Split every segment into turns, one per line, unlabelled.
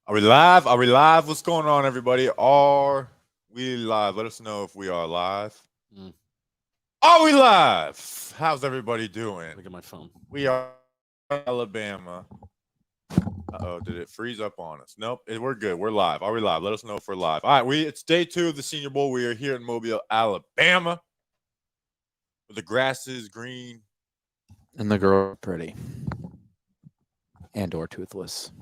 Are we live? Are we live? What's going on, everybody? Are we live? Let us know if we are live. Are we live? How's everybody doing?
Look at my phone.
We are Alabama. Uh-oh, did it freeze up on us? Nope, we're good. We're live. Are we live? Let us know if we're live. All right, it's day 2 of the Senior Bowl. We are here in Mobile, Alabama. Where the grass is green.
And the girl pretty. And or toothless.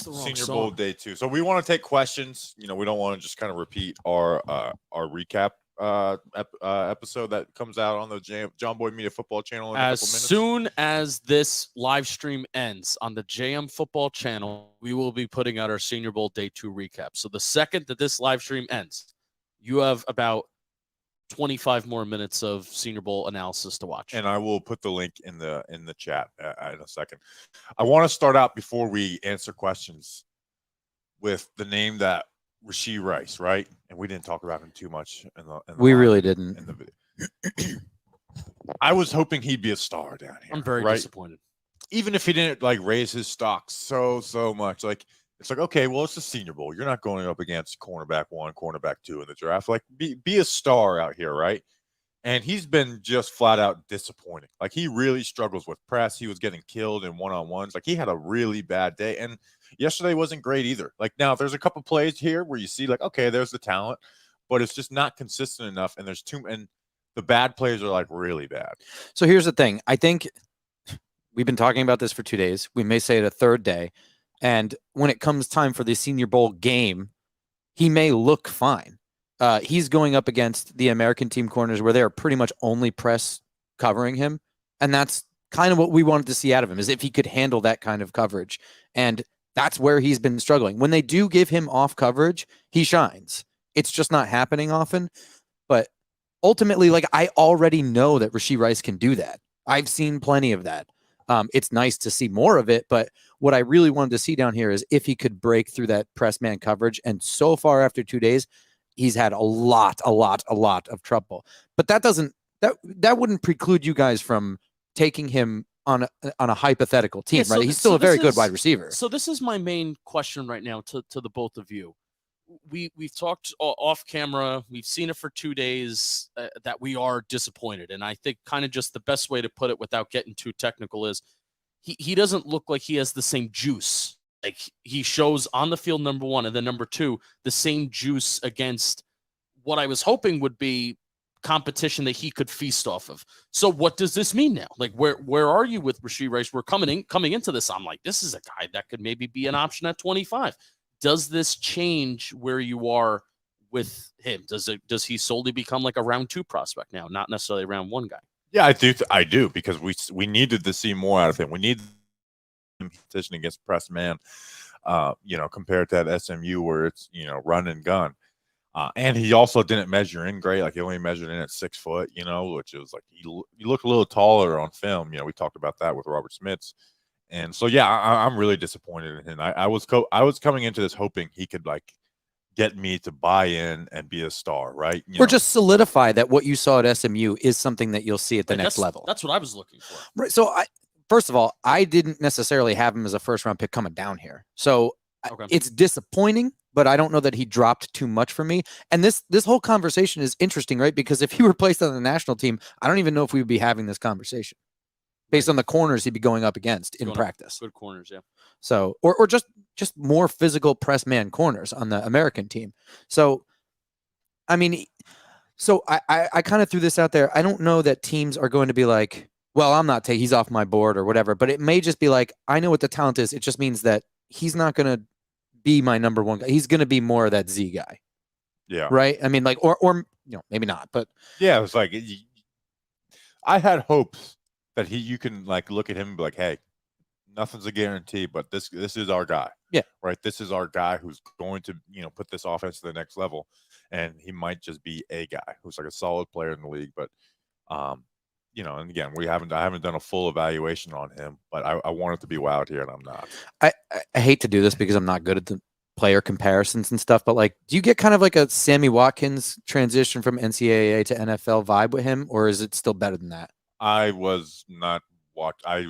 Senior Bowl day 2. So we want to take questions. You know, we don't want to just kind of repeat our recap episode that comes out on the John Boyd Media Football Channel in
as
a couple minutes.
Soon as this live stream ends on the JM Football Channel, we will be putting out our Senior Bowl day 2 recap. So the second that this live stream ends, you have about 25 more minutes of Senior Bowl analysis to watch.
And I will put the link in the chat in a second. I want to start out before we answer questions with the name that Rasheed Rice, right? And we didn't talk about him too much.
We really didn't.
In the video. I was hoping he'd be a star down here.
I'm very disappointed.
Even if he didn't raise his stock so much, it's like, okay, well, it's the Senior Bowl. You're not going up against cornerback 1, cornerback 2 in the draft. Be a star out here, right? And he's been just flat out disappointing. He really struggles with press. He was getting killed in one-on-ones. He had a really bad day. And yesterday wasn't great either. Now there's a couple plays here where you see, okay, there's the talent, but it's just not consistent enough. And and the bad plays are really bad.
So here's the thing. I think we've been talking about this for 2 days. We may say it a third day. And when it comes time for the Senior Bowl game, he may look fine. He's going up against the American team corners where they're pretty much only press covering him. And that's kind of what we wanted to see out of him, is if he could handle that kind of coverage. And that's where he's been struggling. When they do give him off coverage, he shines. It's just not happening often. But ultimately, I already know that Rasheed Rice can do that. I've seen plenty of that. It's nice to see more of it, but what I really wanted to see down here is if he could break through that press man coverage. And so far after 2 days, he's had a lot of trouble. But that wouldn't preclude you guys from taking him on a hypothetical team, right? He's still a very good wide receiver.
So this is my main question right now to the both of you. We've talked off camera. We've seen it for 2 days that we are disappointed. And I think kind of just the best way to put it without getting too technical is he doesn't look like he has the same juice. He shows on the field, number one, and then number two, the same juice against what I was hoping would be competition that he could feast off of. So what does this mean now? Where are you with Rasheed Rice? We're coming into this. I'm like, this is a guy that could maybe be an option at 25. Does this change where you are with him? Does he solely become a round 2 prospect now, not necessarily a round 1 guy?
Yeah, I do because we needed to see more out of him. We need competition against press man, compared to that SMU where it's run and gun. And he also didn't measure in great. He only measured in at 6 foot, which is he looked a little taller on film. We talked about that with Robert Smits. And so, yeah, I'm really disappointed in him. I was coming into this hoping he could get me to buy in and be a star, right?
Or just solidify that what you saw at SMU is something that you'll see at the next level.
That's what I was looking for.
Right. So first of all, I didn't necessarily have him as a first round pick coming down here. So It's disappointing, but I don't know that he dropped too much for me. And this whole conversation is interesting, right? Because if he were placed on the national team, I don't even know if we would be having this conversation based on the corners he'd be going up against in practice.
Good corners, yeah.
So, or just more physical press man corners on the American team. So, I mean, I kind of threw this out there. I don't know that teams are going to be like, well, I'm not he's off my board or whatever, but it may just be I know what the talent is. It just means that he's not going to be my number 1 guy. He's going to be more of that Z guy.
Yeah.
Right. I mean, or maybe not, but
yeah, it was I had hopes that you can look at him and be like, hey, nothing's a guarantee, but this is our guy.
Yeah.
Right. This is our guy who's going to, put this offense to the next level. And he might just be a guy who's a solid player in the league. But, and again, I haven't done a full evaluation on him, but I want it to be wild here, and I'm not.
I hate to do this because I'm not good at the player comparisons and stuff, but do you get kind of a Sammy Watkins transition from NCAA to NFL vibe with him, or is it still better than that?
I was not watch. I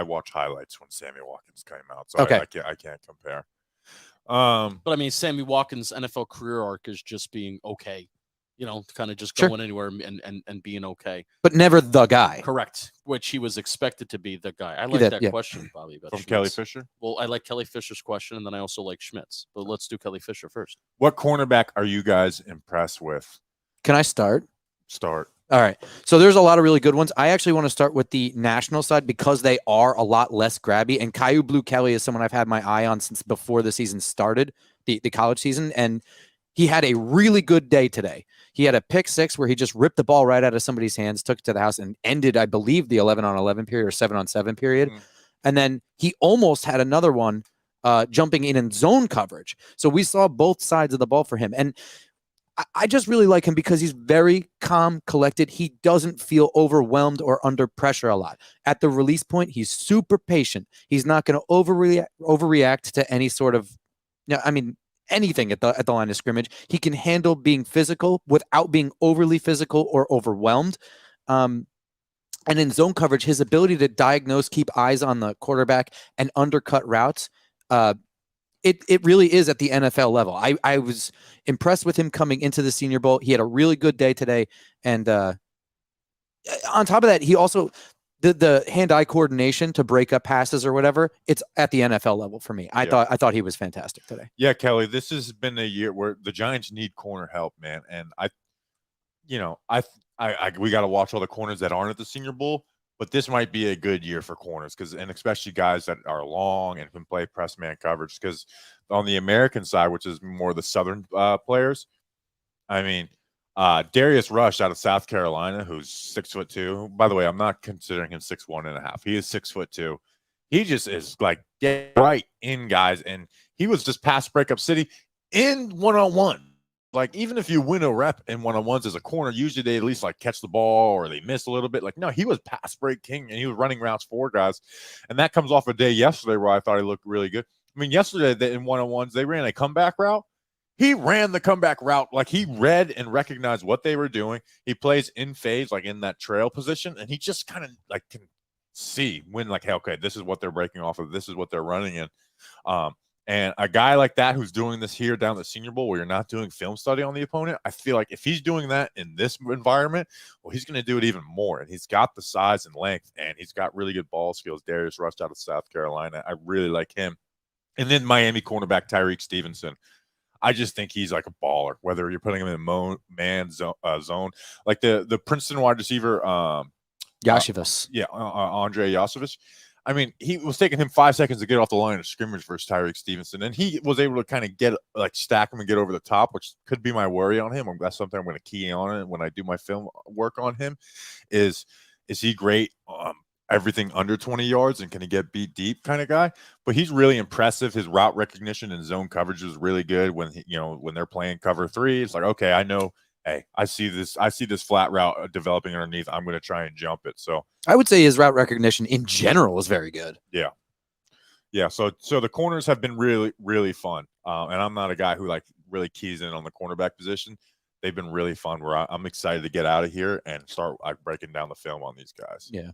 watched highlights when Sammy Watkins came out, so
okay.
I can't compare. Um,
But I mean, Sammy Watkins' NFL career arc is just being okay. Kind of just
Sure.
going anywhere and being okay.
But never the guy.
Correct. Which he was expected to be the guy. I
Yeah,
like that
yeah.
question, Bobby. About
from
Schmitz.
Kelly Fisher.
Well, I like Kelly Fisher's question, and then I also like Schmitz. But let's do Kelly Fisher first.
What cornerback are you guys impressed with?
Can I start?
Start.
All right. So there's a lot of really good ones. I actually want to start with the national side because they are a lot less grabby. And Caillou Blue Kelly is someone I've had my eye on since before the season started, the college season. And he had a really good day today. He had a pick 6 where he just ripped the ball right out of somebody's hands, took it to the house, and ended, I believe, the 11-on-11 period or 7-on-7 period.
Mm.
And then he almost had another one jumping in zone coverage. So we saw both sides of the ball for him. And I just really like him because he's very calm, collected. He doesn't feel overwhelmed or under pressure a lot. At the release point, he's super patient. He's not going to overreact to any sort of, anything at the line of scrimmage. He can handle being physical without being overly physical or overwhelmed. And in zone coverage, his ability to diagnose, keep eyes on the quarterback, and undercut routes, it really is at the NFL level. I was impressed with him coming into the Senior Bowl. He had a really good day today. And on top of that, he also, the hand-eye coordination to break up passes or whatever, it's at the NFL level for me. I thought he was fantastic today.
Yeah, Kelly, this has been a year where the Giants need corner help, man. And we got to watch all the corners that aren't at the Senior Bowl, but this might be a good year for corners and especially guys that are long and can play press man coverage. Because on the American side, which is more the Southern players, I mean, Darius Rush out of South Carolina, who's 6'2". By the way, I'm not considering him 6'1.5". He is 6'2". He just is like right in guys, and he was just pass breakup city in one-on-one. Like, even if you win a rep in one-on-ones as a corner, usually they at least like catch the ball or they miss a little bit. Like, no, he was pass break king and he was running routes for guys. And that comes off a day yesterday where I thought he looked really good. I mean, yesterday in one-on-ones, they ran a comeback route. He ran the comeback route. Like, he read and recognized what they were doing. He plays in phase, like in that trail position. And he just kind of like can see when, like, hey, okay, this is what they're breaking off of. This is what they're running in. And a guy like that who's doing this here down the Senior Bowl where you're not doing film study on the opponent, I feel like if he's doing that in this environment, well, he's going to do it even more. And he's got the size and length, and he's got really good ball skills. Darius Rush out of South Carolina, I really like him. And then Miami cornerback Tyrique Stevenson. I just think he's like a baller, whether you're putting him in man zone. Like the Princeton wide receiver,
Yashivas.
Andre Yashivas. I mean, he was taking him 5 seconds to get off the line of scrimmage versus Tyrique Stevenson, and he was able to kind of stack him and get over the top, which could be my worry on him. That's something I'm going to key on it when I do my film work on him. Is he great? Everything under 20 yards and can he get beat deep kind of guy? But he's really impressive. His route recognition and zone coverage is really good. When when they're playing cover 3, it's like, okay, I know. Hey, I see this flat route developing underneath. I'm going to try and jump it. So
I would say his route recognition in general is very good.
Yeah. So the corners have been really, really fun. And I'm not a guy who like really keys in on the cornerback position. They've been really fun. Where I'm excited to get out of here and start breaking down the film on these guys.
Yeah.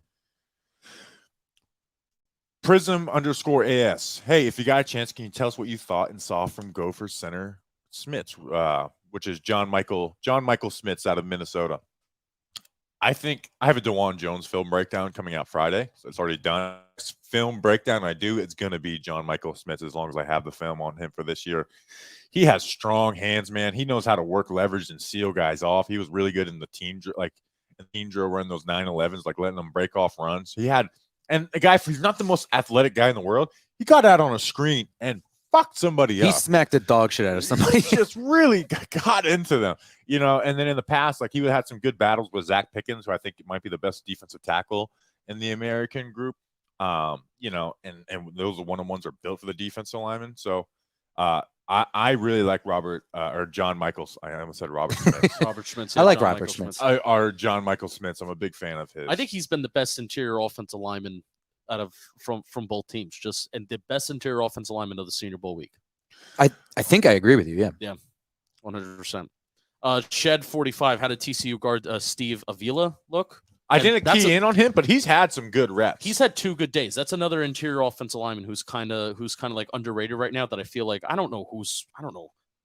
Prism_AS. Hey, if you got a chance, can you tell us what you thought and saw from Gopher center Smits, which is John Michael Smits out of Minnesota? I think I have a DeJuan Jones film breakdown coming out Friday, so it's already done. Film breakdown it's going to be John Michael Smits as long as I have the film on him for this year. He has strong hands, man. He knows how to work leverage and seal guys off. He was really good in the team drill, running those 9-11s, like letting them break off runs. And a guy, he's not the most athletic guy in the world. He got out on a screen and fucked somebody up.
He smacked the dog shit out of somebody.
He just really got into them, And then in the past, like, he had some good battles with Zach Pickens, who I think might be the best defensive tackle in the American group. And those one-on-ones are built for the defensive linemen. So I really like John Michaels. I almost said Robert Smith.
Robert Schmitz.
I like
John
Robert
Michael
Schmitz.
Or John Michael Smith. I'm a big fan of his.
I think he's been the best interior offensive lineman from both teams, and the best interior offensive lineman of the Senior Bowl week.
I think I agree with you. Yeah.
100%. Shed 45. How did TCU guard Steve Avila look?
I
And
didn't key in on him, but he's had some good reps.
He's had 2 good days. That's another interior offensive lineman who's kind of like underrated right now. That I feel like I don't know.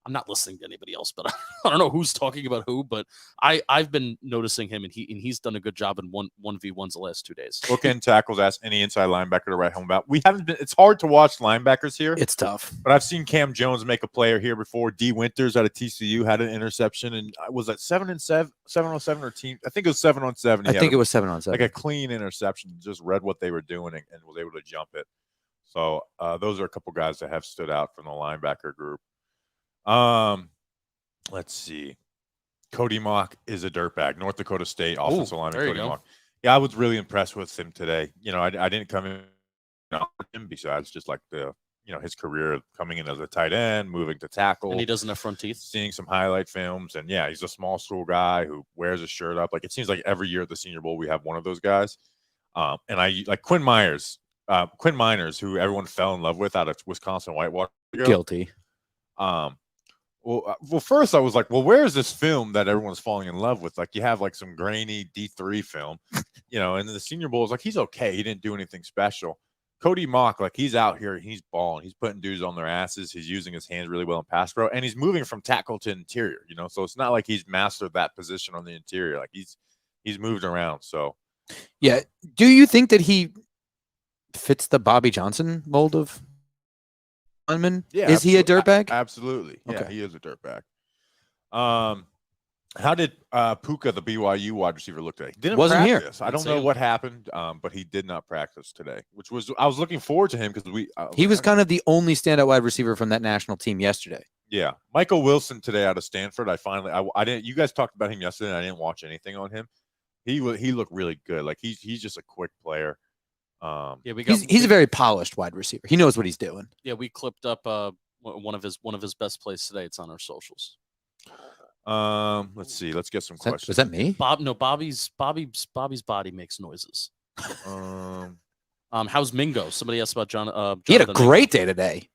I'm not listening to anybody else, but I don't know who's talking about who. But I've been noticing him, and he's done a good job in 1v1s the last 2 days.
Bookend tackles. Ask any inside linebacker to write home about. We haven't been. It's hard to watch linebackers here.
It's tough.
But I've seen Cam Jones make a player here before. D. Winters out of TCU had an interception, and was that 7-on-7 or team? I think it was 7-on-7.
I think it was 7-on-7.
Like a clean interception. Just read what they were doing and was able to jump it. So those are a couple guys that have stood out from the linebacker group. Let's see. Cody Mauch is a dirtbag. North Dakota State offensive lineman. Cody Mauch. Yeah, I was really impressed with him today. You know, I didn't come in on him besides just like his career coming in as a tight end, moving to tackle.
And he doesn't have front teeth.
Seeing some highlight films. And yeah, he's a small school guy who wears his shirt up. Like it seems like every year at the Senior Bowl, we have one of those guys. And I like Quinn Miners, who everyone fell in love with out of Wisconsin Whitewater.
Guilty.
Well, first I was like, well, where is this film that everyone's falling in love with? Like you have like some grainy D3 film, and the Senior Bowl is like, he's okay. He didn't do anything special. Cody Mauch, like he's out here, he's balling. He's putting dudes on their asses. He's using his hands really well in pass pro, and he's moving from tackle to interior, so it's not like he's mastered that position on the interior. Like he's moved around. So
yeah. Do you think that he fits the Bobby Johnson mold of lineman?
Yeah,
is he a dirtbag?
Absolutely. Yeah,
okay.
He is a dirtbag. How did Puka, the BYU wide receiver, look today? Didn't
Wasn't
practice.
here.
I don't know what happened, but he did not practice today, I was looking forward to him because
he was kind of the only standout wide receiver from that national team yesterday.
Yeah, Michael Wilson today out of Stanford. I didn't. You guys talked about him yesterday. And I didn't watch anything on him. He looked really good. Like he's just a quick player.
He's a very polished wide receiver. He knows what he's doing.
Yeah, we clipped up one of his best plays today. It's on our socials.
Let's see. Let's get some questions.
Was that me?
Bobby's body makes noises. How's Mingo? Somebody asked about John.
He had a great day today.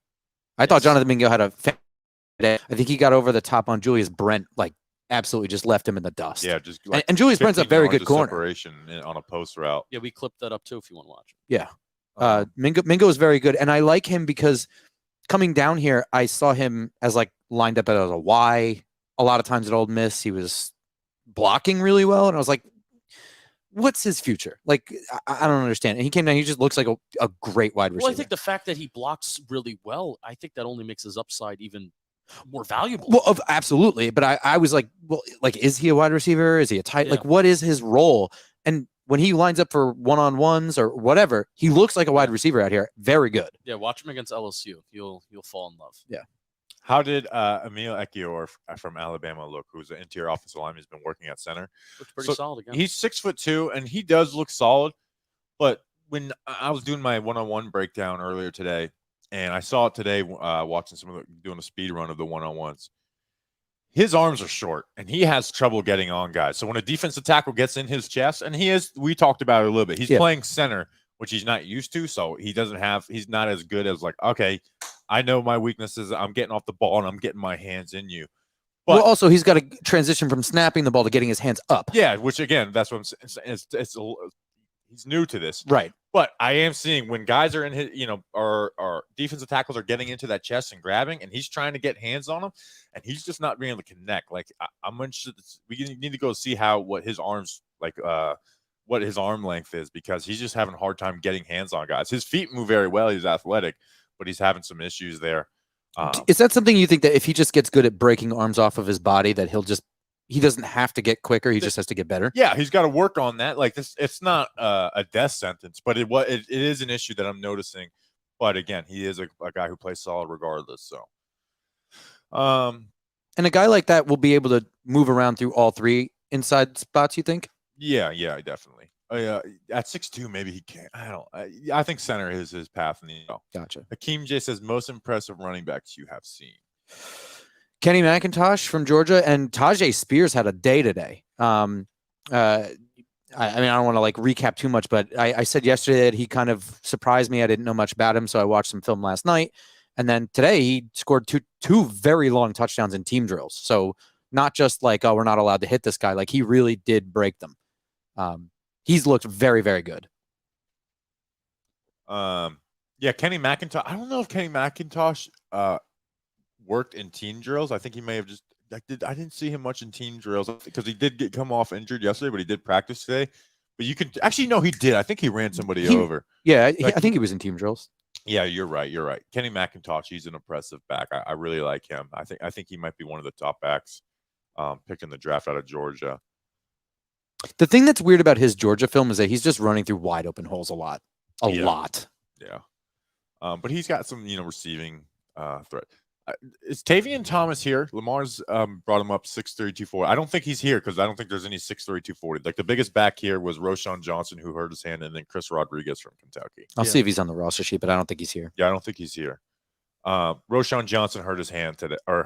I thought Jonathan Mingo had a day. I think he got over the top on Julius Brent, like absolutely just left him in the dust.
Yeah, just
and Julius Brent's a very good corner.
Separation on a post route.
Yeah, we clipped that up too if you want to watch it.
Yeah. Mingo is very good, and I like him because coming down here, I saw him as like lined up as a Y. A lot of times at Ole Miss, he was blocking really well, and I was like, "What's his future?" Like, I don't understand. And he came down; he just looks like a great wide receiver.
Well, I think the fact that he blocks really well, I think that only makes his upside even more valuable.
Well, absolutely. But I was like, well, like, is he a wide receiver? Is he a tight? Yeah. Like, what is his role? And when he lines up for one-on-ones or whatever, he looks like a wide receiver out here. Very good.
Yeah, watch him against LSU. You'll fall in love.
Yeah.
How did Emil Ekiyor from Alabama look? Who's an interior offensive lineman, has been working at center.
Looks pretty solid again.
He's 6'2", and he does look solid. But when I was doing my one-on-one breakdown earlier today, and I saw it today watching doing a speed run of the one-on-ones, his arms are short, and he has trouble getting on guys. So when a defensive tackle gets in his chest, and we talked about it a little bit. He's playing center, which he's not used to, so he's not as good as like, okay, I know my weaknesses. I'm getting off the ball and I'm getting my hands in you. But
well, also he's got to transition from snapping the ball to getting his hands up.
Yeah, which again, that's what I'm saying. He's new to this,
right?
But I am seeing when guys are in his, our defensive tackles are getting into that chest and grabbing, and he's trying to get hands on them, and he's just not being able to connect. Like I'm interested. We need to go see what his arms what his arm length is, because he's just having a hard time getting hands on guys. His feet move very well. He's athletic, but he's having some issues there.
Is that something you think that if he just gets good at breaking arms off of his body, that he doesn't have to get quicker, he just has to get better?
Yeah, he's got to work on that. Like this, it's not a death sentence, but it is an issue that I'm noticing. But again, he is a guy who plays solid regardless. So,
and a guy like that will be able to move around through all three inside spots, you think?
Yeah, definitely. At 6'2", maybe he can't. I think center is his path in the NFL.
Gotcha.
Hakeem J says most impressive running backs you have seen.
Kenny McIntosh from Georgia, and Tajay Spears had a day today. I mean, I don't want to like recap too much, but I said yesterday that he kind of surprised me. I didn't know much about him, so I watched some film last night, and then today he scored two very long touchdowns in team drills. So not just like, oh, we're not allowed to hit this guy. Like he really did break them. He's looked very, very good.
Yeah, Kenny McIntosh. I don't know if Kenny McIntosh worked in team drills. I think he may have just I didn't see him much in team drills because he did come off injured yesterday, but he did practice today. But you can actually no, he did. I think he ran somebody over.
Yeah,
Like,
I think he was in team drills.
Yeah, you're right. You're right. Kenny McIntosh, he's an impressive back. I really like him. I think he might be one of the top backs picked in the draft out of Georgia.
The thing that's weird about his Georgia film is that he's just running through wide open holes a lot. A lot.
Yeah. But he's got some, receiving threat. Is Tavian Thomas here? Lamar's brought him up 6'3", 240. I don't think he's here because I don't think there's any 6'3", 240. Like the biggest back here was Roshan Johnson, who hurt his hand, and then Chris Rodriguez from Kentucky.
I'll see if he's on the roster sheet, but I don't think he's here.
Yeah, I don't think he's here. Roshan Johnson hurt his hand today, or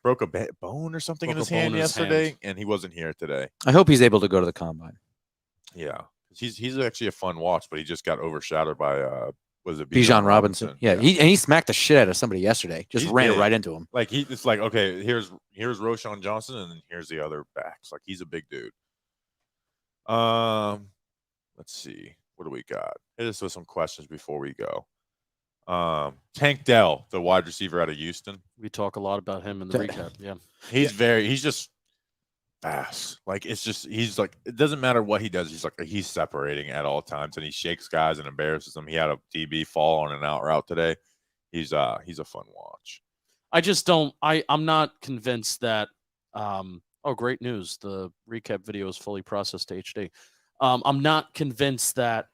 broke a bone or something in his hand yesterday, and he wasn't here today.
I hope he's able to go to the combine.
Yeah, he's actually a fun watch, but he just got overshadowed by was it
Bijan Robinson? Yeah, he smacked the shit out of somebody yesterday. Just ran right into him.
Like it's like, okay, here's Roshan Johnson, and then here's the other backs. Like he's a big dude. Let's see, what do we got? Hit us with some questions before we go. Tank Dell, the wide receiver out of Houston.
We talk a lot about him in the recap. Yeah,
he's just fast. Like he's like, it doesn't matter what he does. He's separating at all times, and he shakes guys and embarrasses them. He had a DB fall on an out route today. He's a fun watch.
I just don't. I'm not convinced that. Oh, great news! The recap video is fully processed to HD. I'm not convinced that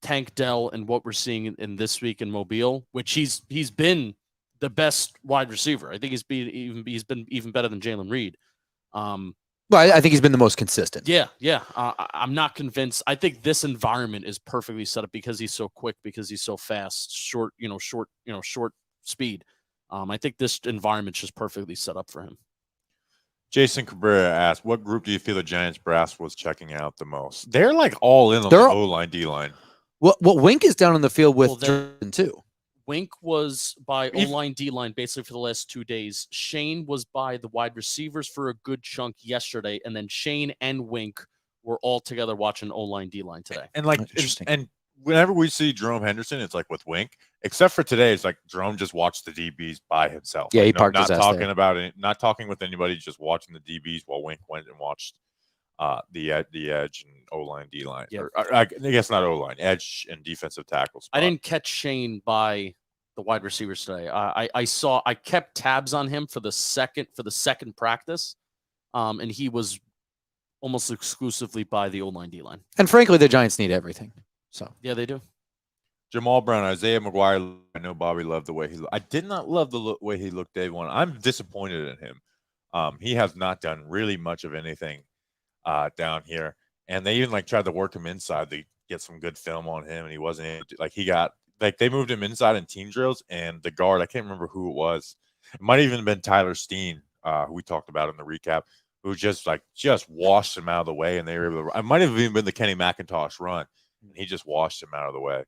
Tank Dell and what we're seeing in this week in Mobile, which he's been the best wide receiver. I think he's been even better than Jalen Reed.
Well, I think he's been the most consistent.
Yeah. I'm not convinced. I think this environment is perfectly set up because he's so quick, because he's so fast, short speed. I think this environment's just perfectly set up for him.
Jason Cabrera asked, "What group do you feel the Giants brass was checking out the most?" They're like all in on the O-line, D-line.
Well, Wink is down on the field with Jordan too.
Wink was by O-line, D-line basically for the last 2 days. Shane was by the wide receivers for a good chunk yesterday, and then Shane and Wink were all together watching O-line, D-line today.
And like, and whenever we see Jerome Henderson, it's like with Wink, except for today, it's like Jerome just watched the DBs by himself.
Yeah,
like,
he parked his ass
talking
there.
about it, not talking with anybody, just watching the DBs while Wink went and watched the edge and O-line, D-line.
Yep.
Or, I guess not O-line, edge and defensive tackle spot.
I didn't catch Shane by the wide receivers today. I kept tabs on him for the second practice, and he was almost exclusively by the O-line, D-line.
And frankly, the Giants need everything. So
yeah, they do.
Jamal Brown, Isaiah McGuire. I know Bobby loved the way he looked. I did not love the way he looked day one. I'm disappointed in him. He has not done really much of anything down here, and they even tried to work him inside to get some good film on him, and he wasn't able to, he got they moved him inside in team drills, and the guard, I can't remember who it was. It might have even been Tyler Steen, who we talked about in the recap, who just washed him out of the way, and they were able to. It might have even been the Kenny McIntosh run, and he just washed him out of the way.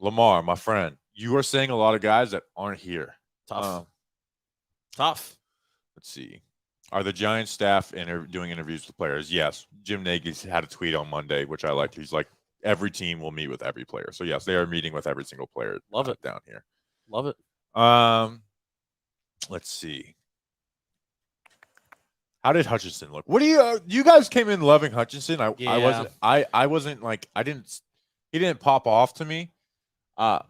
Lamar, my friend, you are saying a lot of guys that aren't here.
Tough.
Let's see. Are the Giants staff doing interviews with players? Yes. Jim Nagy's had a tweet on Monday, which I liked. He's like, every team will meet with every player. So yes, they are meeting with every single player.
Love it
down here.
Love it.
Let's see. How did Hutchinson look? What do you guys came in loving Hutchinson? I wasn't like, he didn't pop off to me. I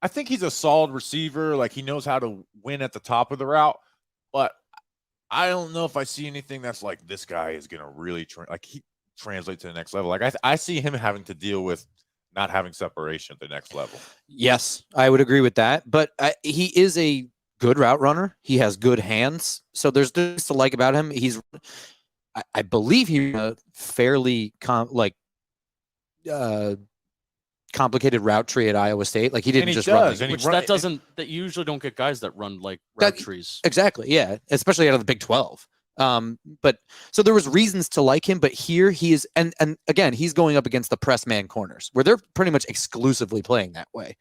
think he's a solid receiver. Like he knows how to win at the top of the route, but I don't know if I see anything that's like this guy is going to really translate to the next level. Like I see him having to deal with not having separation at the next level.
Yes, I would agree with that. But he is a good route runner. He has good hands. So there's this to like about him. I believe he's a fairly complicated route tree at Iowa State. Like he didn't just run.
That you usually don't get guys that run like route trees.
Exactly. Yeah. Especially out of the Big 12. But so there was reasons to like him, but here he is. And again, he's going up against the press man corners where they're pretty much exclusively playing that way,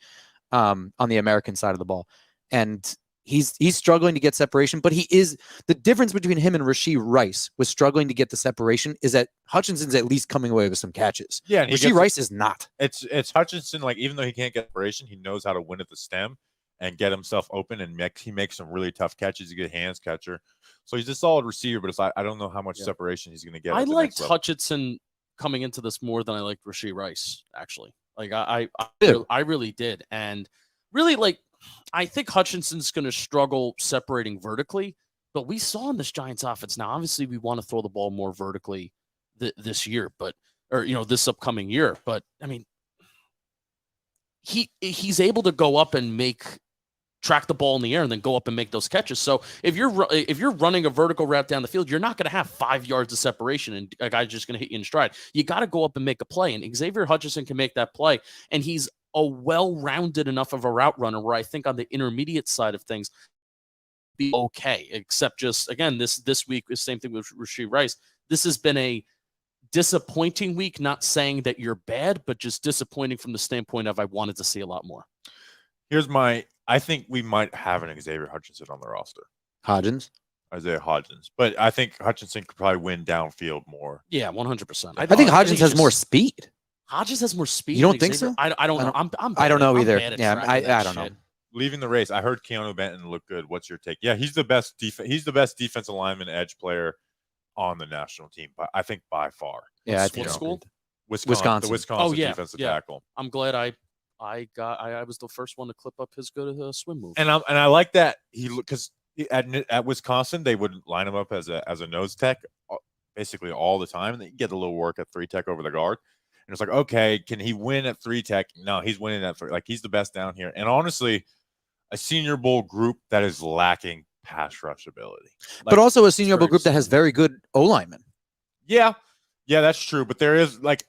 on the American side of the ball. And he's struggling to get separation, but he is the difference between him and Rasheed Rice was struggling to get the separation is that Hutchinson's at least coming away with some catches.
Yeah, and
Rasheed Rice is not.
It's Hutchinson. Like even though he can't get separation, he knows how to win at the stem and get himself open, and he makes some really tough catches. He's a good hands catcher, so he's a solid receiver. But it's I don't know how much separation he's going to get.
I liked Hutchinson coming into this more than I liked Rasheed Rice. Actually, like I really did, and really like. I think Hutchinson's going to struggle separating vertically, but we saw in this Giants offense. Now, obviously, we want to throw the ball more vertically this year, this upcoming year. But I mean, he's able to go up and track the ball in the air and then go up and make those catches. So if you're running a vertical route down the field, you're not going to have 5 yards of separation and a guy's just going to hit you in stride. You got to go up and make a play, and Xavier Hutchinson can make that play, and he's a well-rounded enough of a route runner where I think on the intermediate side of things be okay, except just again this week is same thing with Rasheed Rice. This has been a disappointing week, not saying that you're bad, but just disappointing from the standpoint of I wanted to see a lot more.
I think we might have an Xavier Hutchinson on the roster. Isaiah Hodgins. But I think Hutchinson could probably win downfield more.
Yeah, 100%.
I think Hodgins has more speed.
Hodges has more speed.
You don't think so?
I don't know.
I don't know either. Yeah, I don't know.
Leaving the race, I heard Keanu Benton look good. What's your take? Yeah, he's the best defensive lineman edge player on the national team. I think by far.
Yeah,
what school?
Wisconsin. The Wisconsin defensive tackle.
I'm glad I was the first one to clip up his good swim move.
And I like that because at Wisconsin they would line him up as a nose tech basically all the time, and they get a little work at 3 tech over the guard. And it's like, okay, can he win at 3 tech? No, he's winning at 3. Like, he's the best down here. And honestly, a Senior Bowl group that is lacking pass rush ability.
But also a Senior Bowl group that has very good O-linemen.
Yeah, that's true. But there is, like...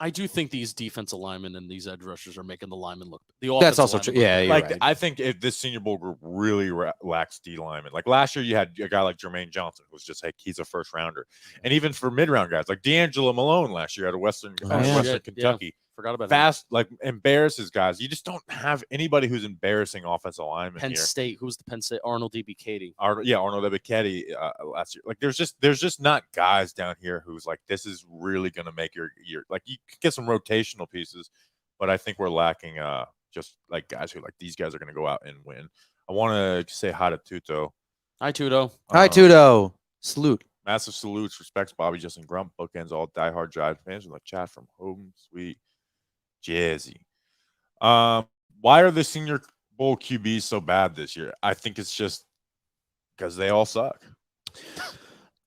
I do think these defensive linemen and these edge rushers are making the linemen look.
That's also true. Yeah, you're right.
I think if this Senior Bowl group really lacks D linemen, like last year you had a guy like Jermaine Johnson who was just like he's a first rounder, and even for mid round guys like D'Angelo Malone last year out of Western Kentucky,
yeah. Forgot about
fast him. Like embarrasses guys. You just don't have anybody who's embarrassing offensive linemen.
Penn State, who's the Penn State? Arnold Ebiketie.
Arnold Ebiketie last year. Like there's just not guys down here who's like this is really gonna make your like you could get some rotational pieces, but I think we're lacking just like guys who like these guys are gonna go out and win. I want to say hi to Tuto.
Hi Tuto.
Hi Tuto. Salute.
Massive salutes. Respects Bobby Justin Grump. Bookends all diehard Giants fans in the chat from home sweet Jersey. Why are the Senior Bowl QBs so bad this year? I think it's just because they all suck.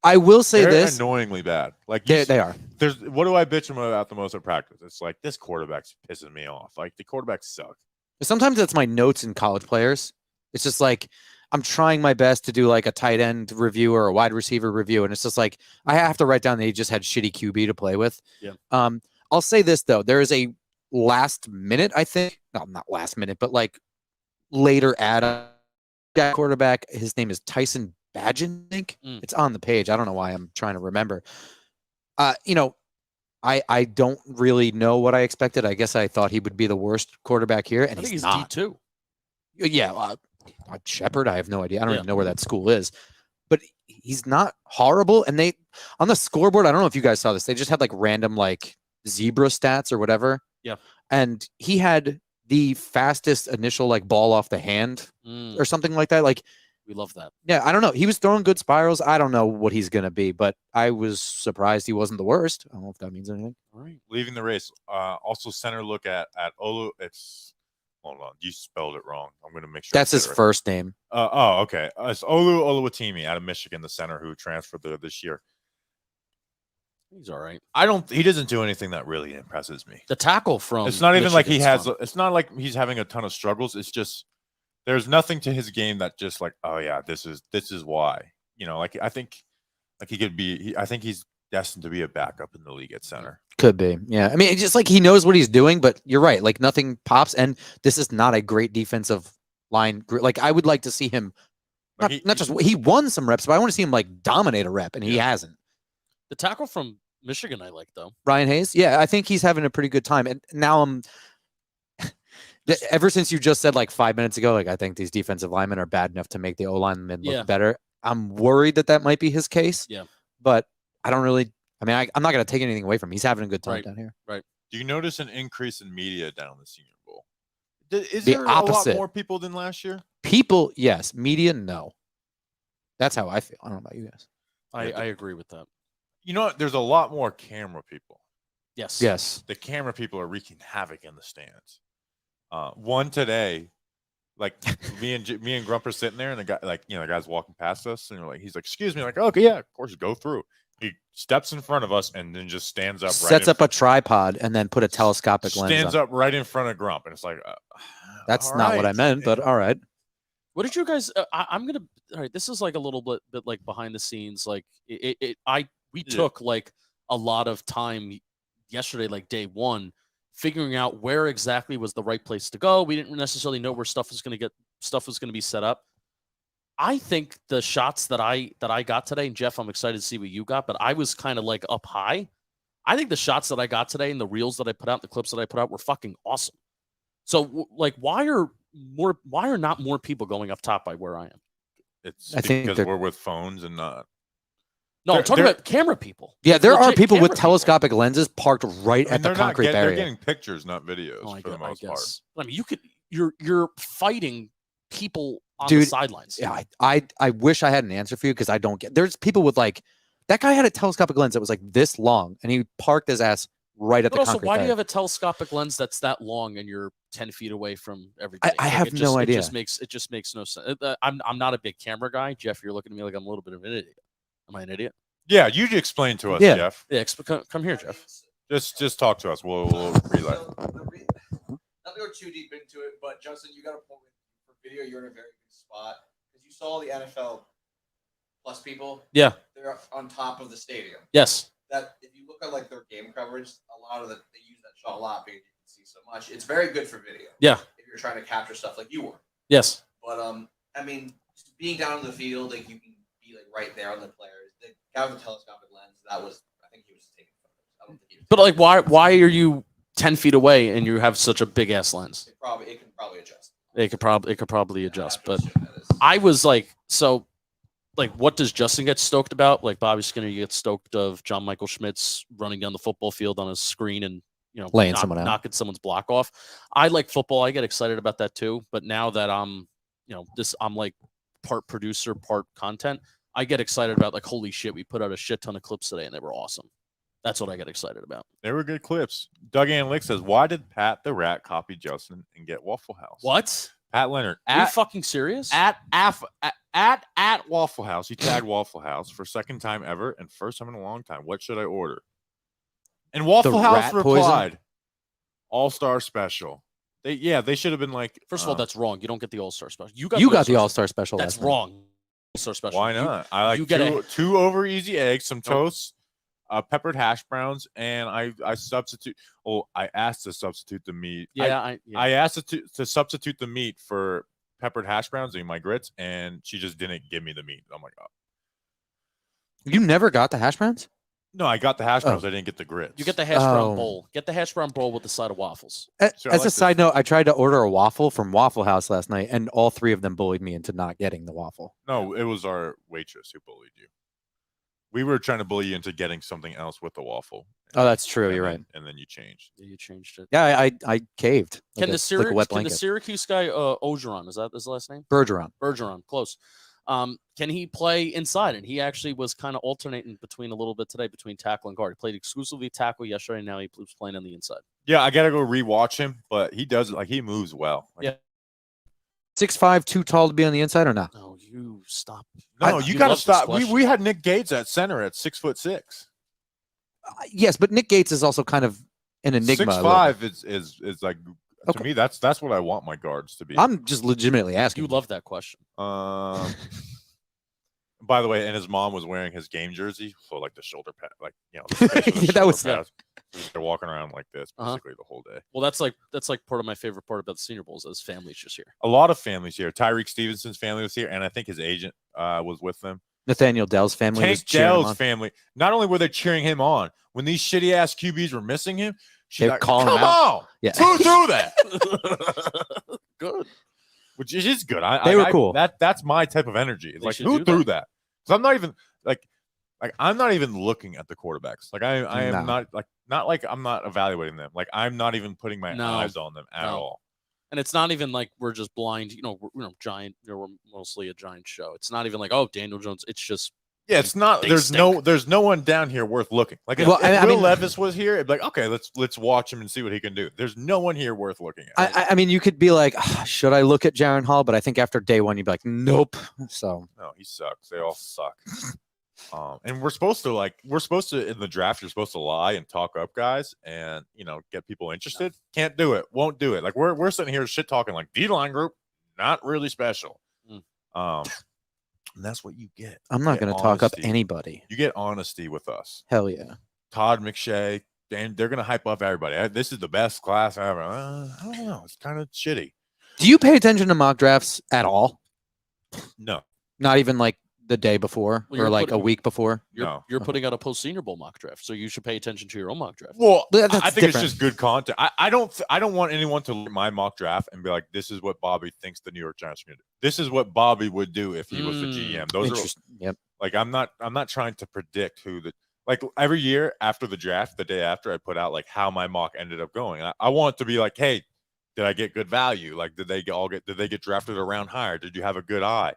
I will say
They're
this
annoyingly bad. Like
they are.
There's what do I bitch them about the most at practice? It's like this quarterback's pissing me off. Like the quarterbacks suck.
Sometimes that's my notes in college players. It's just like I'm trying my best to do like a tight end review or a wide receiver review, and it's just like I have to write down that he just had shitty QB to play with.
Yeah.
I'll say this though, there is a last minute, I think, no, not last minute, but like later add quarterback. His name is Tyson Badgen, I think. It's on the page. I don't know why I'm trying to remember. I don't really know what I expected. I guess I thought he would be the worst quarterback here, and he's not.
D2.
Yeah, Shepherd. I have no idea. I don't even know where that school is, but he's not horrible. And they on the scoreboard, I don't know if you guys saw this. They just had like random like zebra stats or whatever.
Yeah,
and he had the fastest initial like ball off the hand or something like that. Like.
We love that.
Yeah, I don't know. He was throwing good spirals. I don't know what he's going to be, but I was surprised he wasn't the worst. I don't know if that means anything.
All right. Leaving the race. Also, center look at Olu. Hold on. You spelled it wrong. I'm going to make sure.
That's his first name.
Okay. It's Olu Oluwatimi out of Michigan, the center who transferred this year.
He's all right.
He doesn't do anything that really impresses me.
The tackle from.
It's not even like he has. It's not like he's having a ton of struggles. It's just. There's nothing to his game that just like, oh yeah, this is why. You know, like I think like he could be I think he's destined to be a backup in the league at center.
Could be. Yeah. I mean, it's just like he knows what he's doing, but you're right. Like nothing pops, and this is not a great defensive line. Like I would like to see him he won some reps, but I want to see him like dominate a rep, and he hasn't.
The tackle from Michigan I like though.
Ryan Hayes. Yeah, I think he's having a pretty good time. And now Ever since you just said like 5 minutes ago, like I think these defensive linemen are bad enough to make the O-linemen look better. I'm worried that might be his case.
Yeah.
But I don't really. I mean, I'm not going to take anything away from him. He's having a good time down here.
Right.
Do you notice an increase in media down the Senior Bowl? Is
The
there
opposite.
a lot more people than last year?
People, yes. Media, no. That's how I feel. I don't know about you guys.
I agree with that.
You know what? There's a lot more camera people.
Yes.
Yes.
The camera people are wreaking havoc in the stands. One today, like me and Grump are sitting there, and the guy, like, the guy's walking past us, and he's like, "Excuse me," like, "Okay, yeah, of course, go through." He steps in front of us and then just stands up.
Sets up a tripod and then put a telescopic lens.
Stands up right in front of Grump, and it's like,
that's not what I meant, but all right.
What did you guys? I'm gonna. All right, this is like a little bit like behind the scenes. Like we took like a lot of time yesterday, like day one, figuring out where exactly was the right place to go. We didn't necessarily know where stuff was going to be set up. I think the shots that I got today, and Jeff, I'm excited to see what you got, but I was kind of like up high. I think the shots that I got today and the reels that I put out, the clips that I put out were fucking awesome. So like, why are not more people going up top by where I am?
It's because we're with phones and not.
No, I'm talking about camera people.
Yeah, there are people with
camera
telescopic lenses parked right at the concrete barrier.
They're getting pictures, not videos, for the most part.
I mean, you're fighting people on the sidelines.
Yeah, I wish I had an answer for you because I don't get. There's people with like that guy had a telescopic lens that was like this long, and he parked his ass right at the concrete barrier.
Why do you have a telescopic lens that's that long and you're 10 feet away from everything?
I have no idea.
It just makes no sense. I'm not a big camera guy. Jeff, you're looking at me like I'm a little bit of an idiot. Am I an idiot?
Yeah, you explain to us, Jeff.
Yeah, come here, Jeff.
Just talk to us. We'll relay.
Not to go too deep into it, but Justin, you got a point for video. You're in a very good spot because you saw the NFL Plus people.
Yeah,
they're on top of the stadium.
Yes.
That if you look at like their game coverage, a lot of they use that shot a lot because you can see so much. It's very good for video.
Yeah.
If you're trying to capture stuff like you were.
Yes.
But I mean, just being down in the field, like you can be like right there on the players. The guy with the telescopic lens, I think he was taking photos. I don't think he was.
But like, why are you 10 feet away and you have such a big ass lens?
It can probably adjust.
It could probably adjust. But I was like, so. Like, what does Justin get stoked about? Like, Bobby Skinner gets stoked of John Michael Schmitz running down the football field on his screen and,
laying someone out,
knocking someone's block off. I like football. I get excited about that too. But now that I'm like part producer, part content, I get excited about like, holy shit, we put out a shit ton of clips today and they were awesome. That's what I get excited about.
They were good clips. Doug Anlick says, why did Pat the Rat copy Justin and get Waffle House?
What?
Pat Leonard.
Are you fucking serious?
At Waffle House. He tagged Waffle House for second time ever and first time in a long time. What should I order? And Waffle House replied, All-Star Special. They should have been like.
First of all, that's wrong. You don't get the All-Star Special.
You got the All-Star Special.
That's wrong. All-Star Special.
Why not? I like two over easy eggs, some toast, peppered hash browns, and I substitute. Oh, I asked to substitute the meat.
I
asked to substitute the meat for peppered hash browns and my grits, and she just didn't give me the meat. I'm like, oh.
You never got the hash browns?
No, I got the hash browns. I didn't get the grits.
You get the hash brown bowl. Get the hash brown bowl with the side of waffles.
As a side note, I tried to order a waffle from Waffle House last night, and all three of them bullied me into not getting the waffle.
No, it was our waitress who bullied you. We were trying to bully you into getting something else with the waffle.
Oh, that's true. You're right.
And then you changed.
Yeah, you changed it.
Yeah, I caved.
Can the Syracuse guy, Ogeron, is that his last name? Bergeron, close. Can he play inside? And he actually was kind of alternating between a little bit today between tackle and guard. He played exclusively tackle yesterday, and now he was playing on the inside.
Yeah, I got to go rewatch him, but he does it. Like, he moves well.
Yeah.
6'5", too tall to be on the inside or not?
No, you stop.
No, you got to stop. We had Nick Gates at center at 6'6".
Yes, but Nick Gates is also kind of an enigma.
6'5" is like, to me, that's what I want my guards to be.
I'm just legitimately asking.
You love that question.
By the way, and his mom was wearing his game jersey, so like the shoulder pad, like
that was.
They're walking around like this basically the whole day.
Well, that's like part of my favorite part about the Senior Bowl is his family's just here.
A lot of families here. Tyrique Stevenson's family was here, and I think his agent was with them.
Nathaniel Dell's family.
Tank Dell's family. Not only were they cheering him on when these shitty ass QBs were missing him, She's
They're
like,
calling
come
him out.
on,
Yeah.
who threw that?
Good.
Which is good.
They were cool.
That's my type of energy. It's
They
like
should
who
do
threw
that.
that? Because I'm not even like I'm not even looking at the quarterbacks. Like I am
No.
not like I'm not evaluating them. Like I'm not even putting my
No.
eyes on them at
No.
all.
And it's not even like we're just blind. We're giant. We're mostly a giant show. It's not even like, oh, Daniel Jones. It's just
Yeah, it's not.
They
There's
stink.
no one down here worth looking. Like if,
Well,
if
I
Will
mean-
Levis was here, it'd be like, okay, let's watch him and see what he can do. There's no one here worth looking at.
I mean, you could be like, should I look at Jaron Hall? But I think after day one, you'd be like, nope. So
No, he sucks. They all suck. And we're supposed to in the draft, you're supposed to lie and talk up guys and get people interested. Can't do it. Won't do it. Like we're sitting here shit talking like D-line group, not really special. And that's what you get.
I'm not
You get
going to talk up
honesty.
anybody.
You get honesty with us.
Hell yeah.
Todd McShay, and they're gonna hype up everybody. This is the best class ever. I don't know. It's kind of shitty.
Do you pay attention to mock drafts at all?
No,
Not even like the day before
Well,
or
you're
like a
putting-
week before?
no.
you're putting out a post Senior Bowl mock draft, so you should pay attention to your own mock draft.
Well,
That's
I think
different.
it's just good content. I don't want anyone to look at my mock draft and be like, this is what Bobby thinks the New York Giants are gonna do. This is what Bobby would do if he was the GM. Those are
Interesting. Yep.
like I'm not trying to predict who the like every year after the draft, the day after I put out like how my mock ended up going. I want it to be like, hey, did I get good value? Like did they get drafted a round higher? Did you have a good eye?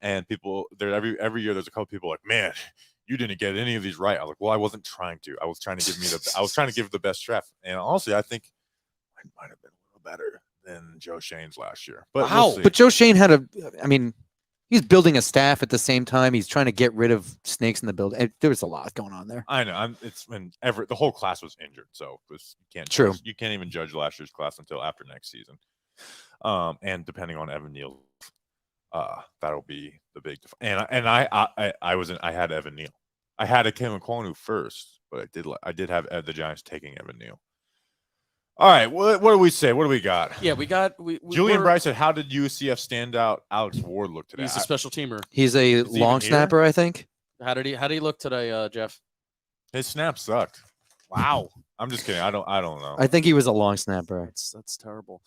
And people there every year there's a couple people like, man, you didn't get any of these right. I was like, well, I wasn't trying to. I was trying to give the best draft. And honestly, I think I might have been a little better than Joe Shane's last year. But we'll see.
But Joe Shane he's building a staff at the same time. He's trying to get rid of snakes in the building. There was a lot going on there.
I know. It's when the whole class was injured, so you can't.
True.
You can't even judge last year's class until after next season. And depending on Evan Neal, that'll be the big. I had Evan Neal. I had a Kevin Kwonu first, but I did have the Giants taking Evan Neal. All right, what do we say? What do we got?
Yeah, we got
Julian Bryce said, "How did UCF standout Alex Ward look today?"
He's a special teamer.
He's a
Is he
long
even here?
snapper, I think.
How did he look today, Jeff?
His snap sucked.
Wow,
I'm just kidding. I don't know.
I think he was a long snapper.
that's terrible.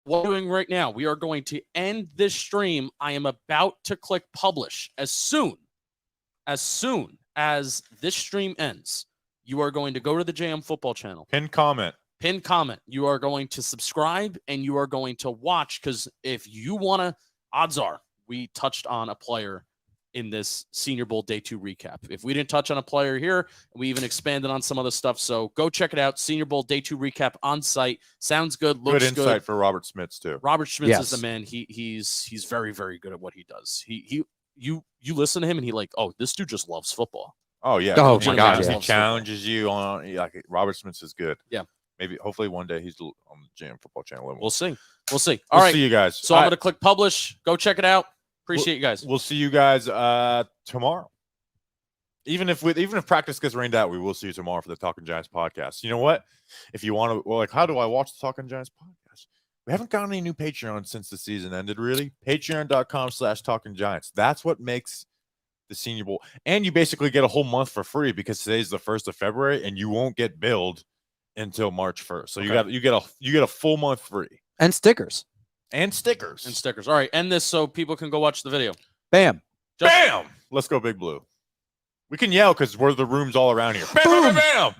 What we're doing right now, we are going to end this stream. I am about to click publish. As soon as this stream ends, you are going to go to the JM Football channel.
Pin comment.
You are going to subscribe and you are going to watch, because if you want to, odds are we touched on a player in this Senior Bowl Day 2 recap. If we didn't touch on a player here, we even expanded on some other stuff. So go check it out. Senior Bowl Day 2 recap on site. Sounds good. Looks
Good insight for Robert Smits too.
Robert Schmitz
Yes.
is the man. He's very, very good at what he does. You listen to him and he like, oh, this dude just loves football.
Oh yeah.
Oh,
He
my God,
He
yeah.
challenges you on like Robert Smits is good.
Yeah.
Maybe hopefully one day he's on the JM Football channel.
We'll see. All
We'll
right.
see you guys.
So I'm going to click publish. Go check it out. Appreciate you guys.
We'll see you guys tomorrow. Even if practice gets rained out, we will see you tomorrow for the Talking Giants podcast. You know what? If you want to, how do I watch the Talking Giants podcast? We haven't gotten any new Patreon since the season ended, really. Patreon.com/Talking Giants. That's what makes the Senior Bowl. And you basically get a whole month for free because today's the 1st of February and you won't get billed until March 1st. So you get a full month free.
And stickers.
And stickers.
And stickers. All right. End this so people can go watch the video.
Bam.
Bam! Let's go Big Blue. We can yell because we're the rooms all around here. Bam, bam, bam, bam!